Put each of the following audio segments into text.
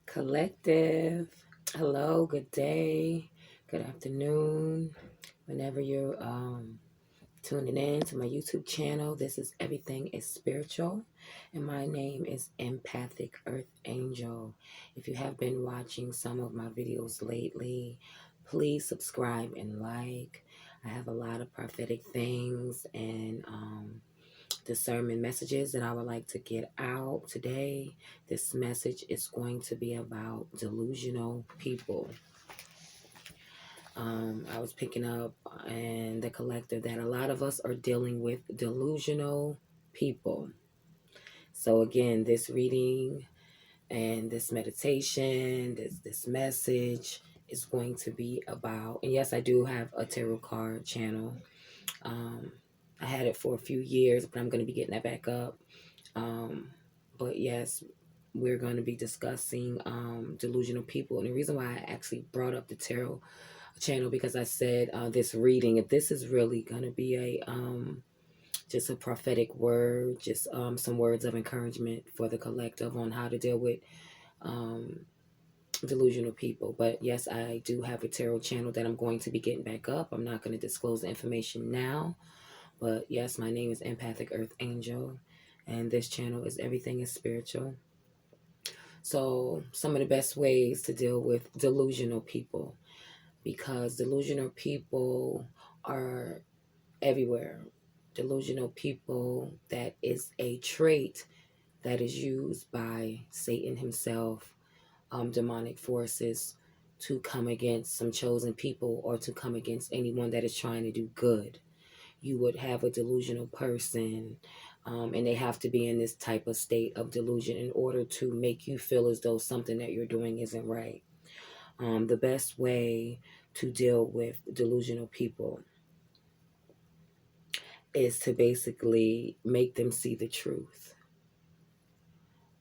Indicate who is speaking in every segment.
Speaker 1: Collective. Hello, good day, good afternoon. Whenever you're tuning in to my YouTube channel, this is Everything is Spiritual, and my name is Empathic Earth Angel. If you have been watching some of my videos lately, please subscribe and like. I have a lot of prophetic things and discernment messages that I would like to get out today. This message is going to be about delusional people. I was picking up in the collective that a lot of us are dealing with delusional people. So again, this reading and this meditation, this message is going to be about, and yes, I do have a tarot card channel. Um, I had it for a few years, but I'm going to be getting that back up. Um, but yes, we're going to be discussing delusional people. And the reason why I actually brought up the tarot channel, because I said this reading, if this is really going to be just a prophetic word, just some words of encouragement for the collective on how to deal with um, delusional people. But yes, I do have a tarot channel that I'm going to be getting back up. I'm not going to disclose the information now. But yes, my name is Empathic Earth Angel, and this channel is Everything is Spiritual. So some of the best ways to deal with delusional people, because delusional people are everywhere. Delusional people, that is a trait that is used by Satan himself, demonic forces, to come against some chosen people or to come against anyone that is trying to do good. You would have a delusional person, and they have to be in this type of state of delusion in order to make you feel as though something that you're doing isn't right. The best way to deal with delusional people is to basically make them see the truth.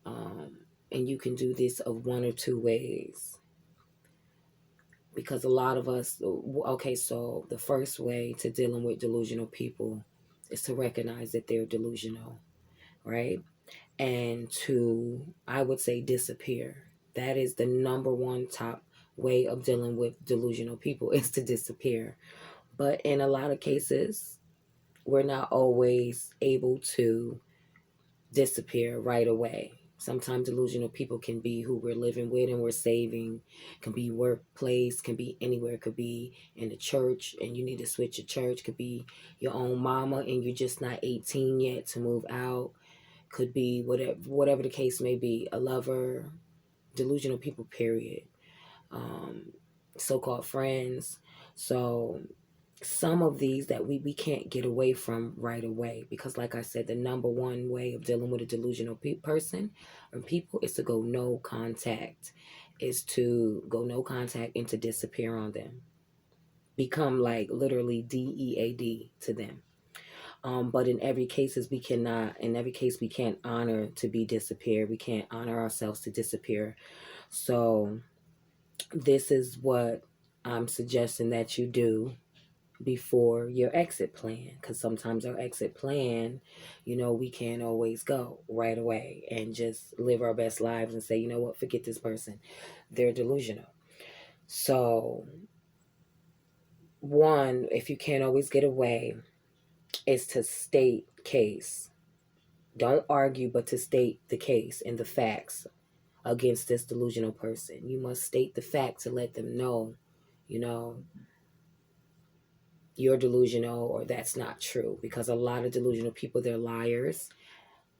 Speaker 1: And you can do this of one or two ways. Because a lot of us, okay, so the first way to dealing with delusional people is to recognize that they're delusional, right? And to, I would say, disappear. That is the number one top way of dealing with delusional people, is to disappear. But in a lot of cases, we're not always able to disappear right away. Sometimes delusional people can be who we're living with and we're saving, can be workplace, can be anywhere, could be in the church and you need to switch your church, could be your own mama and you're just not 18 yet to move out, could be whatever the case may be, a lover, delusional people, period. Um, so-called friends. So some of these that we can't get away from right away, because like I said, the number one way of dealing with a delusional person or people is to go no contact, is to go no contact and to disappear on them, become like literally DEAD to them. But in every cases we cannot, in every case we can't honor to be disappeared. We can't honor ourselves to disappear. So this is what I'm suggesting that you do before your exit plan, because sometimes our exit plan, we can't always go right away and just live our best lives and say, you know what, forget this person, they're delusional. So one, if you can't always get away, is to state case. Don't argue, but to state the case and the facts against this delusional person. You must state the fact to let them know, you know you're delusional or that's not true, because a lot of delusional people, they're liars,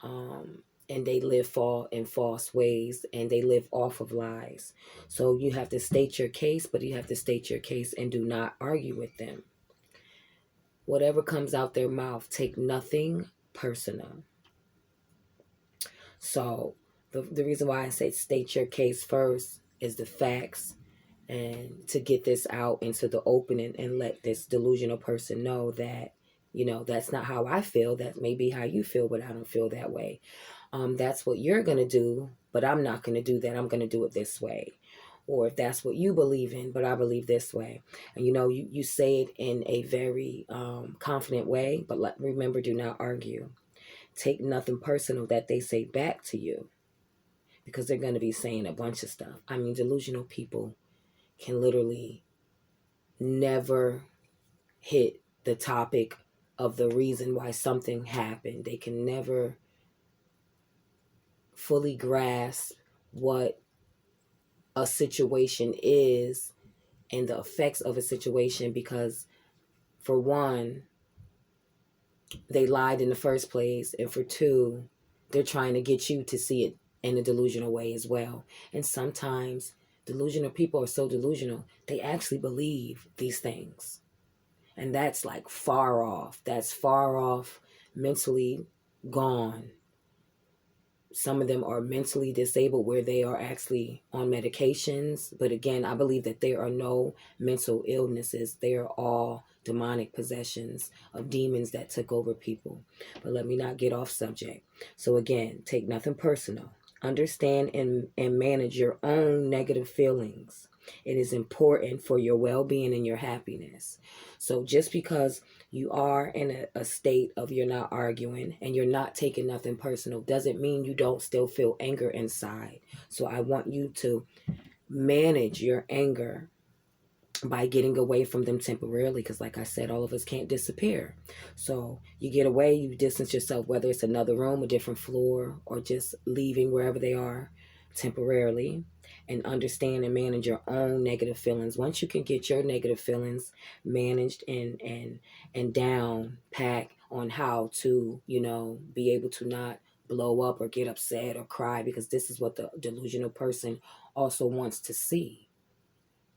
Speaker 1: and they live in false ways, and they live off of lies. So you have to state your case, but you have to state your case and do not argue with them. Whatever comes out their mouth, take nothing personal. So the reason why I say state your case first is the facts, and to get this out into the open, and let this delusional person know that, that's not how I feel. That may be how you feel, but I don't feel that way. That's what you're going to do, but I'm not going to do that. I'm going to do it this way. Or if that's what you believe in, but I believe this way. And, you say it in a very confident way, but remember, do not argue. Take nothing personal that they say back to you. because they're going to be saying a bunch of stuff. I mean, delusional people can literally never hit the topic of the reason why something happened. They can never fully grasp what a situation is and the effects of a situation because, for one, they lied in the first place, and for two, they're trying to get you to see it in a delusional way as well. And sometimes delusional people are so delusional, they actually believe these things. And that's like far off. That's far off, mentally gone. Some of them are mentally disabled where they are actually on medications. But again, I believe that there are no mental illnesses. They are all demonic possessions of demons that took over people. But let me not get off subject. So again, take nothing personal. Understand and manage your own negative feelings. It is important for your well-being and your happiness. So just because you are in a state of you're not arguing and you're not taking nothing personal doesn't mean you don't still feel anger inside. So I want you to manage your anger by getting away from them temporarily, because like I said, all of us can't disappear. So you get away, you distance yourself, whether it's another room, a different floor, or just leaving wherever they are temporarily, and understand and manage your own negative feelings. Once you can get your negative feelings managed and down pack on how to, be able to not blow up or get upset or cry, because this is what the delusional person also wants to see,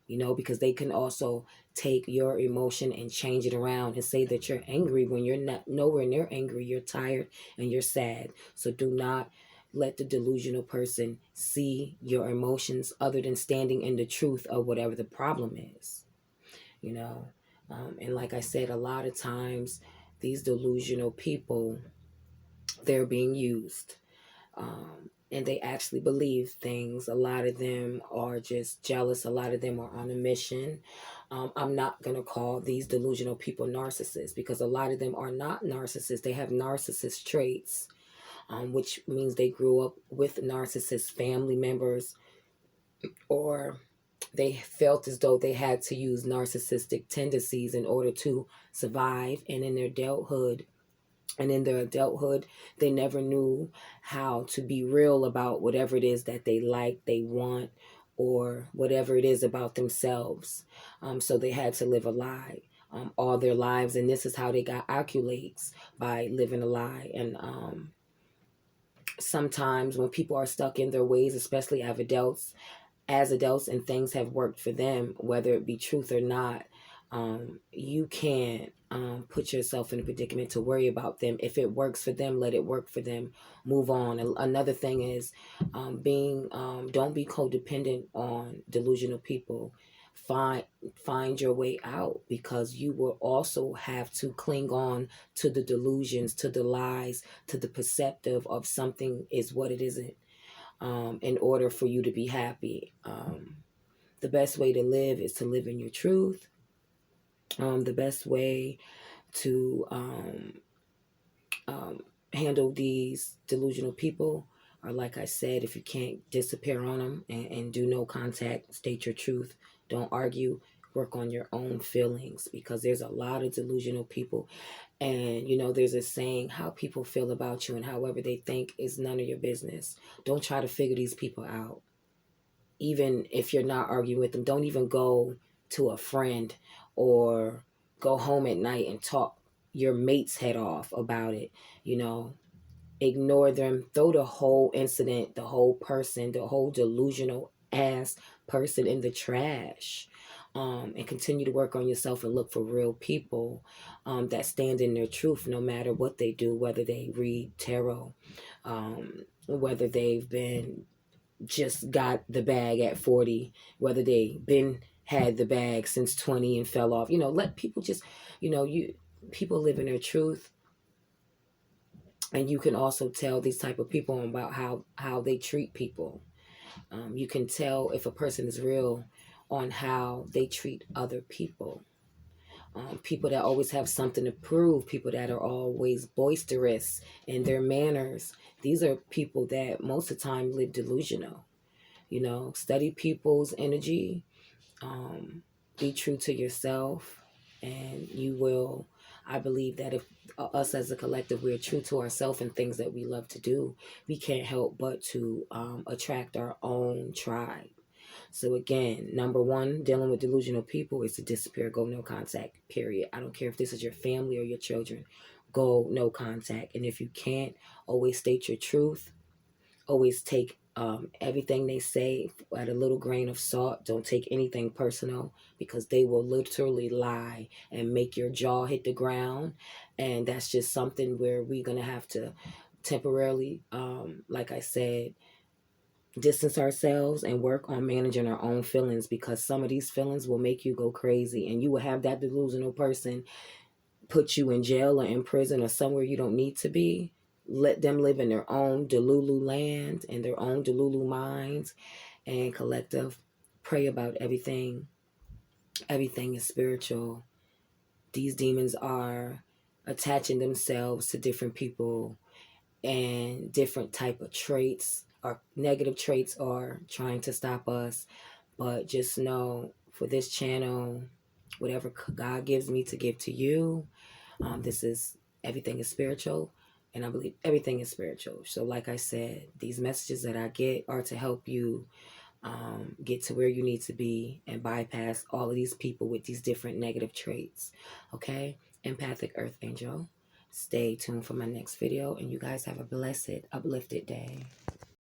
Speaker 1: because they can also take your emotion and change it around and say that you're angry when you're not nowhere near angry. You're tired and you're sad. So do not let the delusional person see your emotions other than standing in the truth of whatever the problem is, and like I said, a lot of times these delusional people, they're being used. And they actually believe things. A lot of them are just jealous. A lot of them are on a mission. I'm not going to call these delusional people narcissists, because a lot of them are not narcissists. They have narcissist traits, which means they grew up with narcissist family members, or they felt as though they had to use narcissistic tendencies in order to survive. And in their adulthood, they never knew how to be real about whatever it is that they like, they want, or whatever it is about themselves. So they had to live a lie all their lives, and this is how they got accolades, by living a lie. And sometimes when people are stuck in their ways, especially as adults, and things have worked for them, whether it be truth or not, you can't put yourself in a predicament to worry about them. If it works for them, let it work for them. Move on. And another thing is don't be codependent on delusional people. Find your way out, because you will also have to cling on to the delusions, to the lies, to the perceptive of something is what it isn't, in order for you to be happy. The best way to live is to live in your truth. The best way to handle these delusional people are, like I said, if you can't disappear on them, and do no contact, state your truth, don't argue, work on your own feelings, because there's a lot of delusional people. And there's a saying, how people feel about you and however they think is none of your business. Don't try to figure these people out. Even if you're not arguing with them, don't even go to a friend or go home at night and talk your mate's head off about it. Ignore them, throw the whole incident, the whole person, the whole delusional ass person in the trash. And continue to work on yourself and look for real people that stand in their truth, no matter what they do, whether they read tarot, whether they've been just got the bag at 40, whether they been had the bag since 20 and fell off. Let people just, people live in their truth. And you can also tell these type of people about how they treat people. You can tell if a person is real on how they treat other people. People that always have something to prove, people that are always boisterous in their manners. These are people that most of the time live delusional. You know, study people's energy, be true to yourself, and you will. I believe that if us as a collective, we're true to ourselves and things that we love to do, we can't help but to attract our own tribe. So again, number one, dealing with delusional people is to disappear, go no contact, period. I don't care if this is your family or your children, go no contact. And if you can't, always state your truth. Always take everything they say at a little grain of salt. Don't take anything personal, because they will literally lie and make your jaw hit the ground. And that's just something where we're going to have to temporarily, like I said, distance ourselves and work on managing our own feelings, because some of these feelings will make you go crazy, and you will have that delusional person put you in jail or in prison or somewhere you don't need to be. Let them live in their own delulu land, in their own delulu minds. And collective, pray about everything. Everything is spiritual. These demons are attaching themselves to different people, and different type of traits or negative traits are trying to stop us. But just know, for this channel, whatever God gives me to give to you, this is, everything is spiritual, and I believe everything is spiritual. So like I said, these messages that I get are to help you get to where you need to be and bypass all of these people with these different negative traits. Okay? Empathic Earth Angel. Stay tuned for my next video, and you guys have a blessed, uplifted day.